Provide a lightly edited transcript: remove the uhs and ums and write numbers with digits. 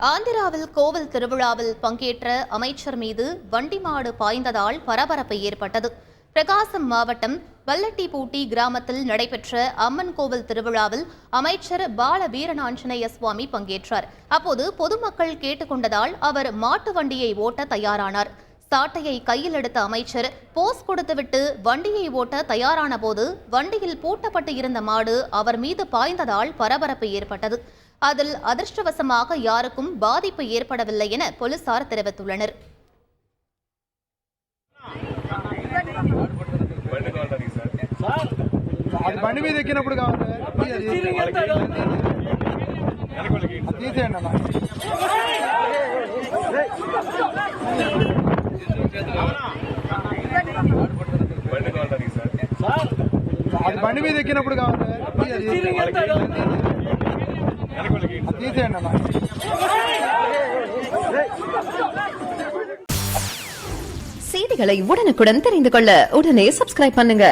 ஆந்திராவில் கோவில் திருவிழாவில் பங்கேற்ற அமைச்சர் மீது வண்டி மாடு பாய்ந்ததால் பரபரப்பு ஏற்பட்டது. பிரகாசம் மாவட்டம் வல்லட்டிப்பூட்டி கிராமத்தில் நடைபெற்ற அம்மன் கோவில் திருவிழாவில் அமைச்சர் பால வீரநாஞ்சனைய சுவாமி பங்கேற்றார். அப்போது பொதுமக்கள் கேட்டுக்கொண்டதால் அவர் மாட்டு வண்டியை ஓட்ட தயாரானார். சாட்டையை கையில் எடுத்த அமைச்சர் போஸ் கொடுத்துவிட்டு வண்டியை ஓட்ட தயாரான போது வண்டியில் பூட்டப்பட்டு இருந்த மாடு அவர் மீது பாய்ந்ததால் பரபரப்பு ஏற்பட்டது. அதில் அதிர்ஷ்டவசமாக யாருக்கும் பாதிப்பு ஏற்படவில்லை என போலீசார் தெரிவித்துள்ளனர். బండి మీద ఎక్కినప్పుడు కావాలి. செய்திகளை உடனுக்குடன் தெரிந்து கொள்ள உடனே சப்ஸ்கிரைப் பண்ணுங்க.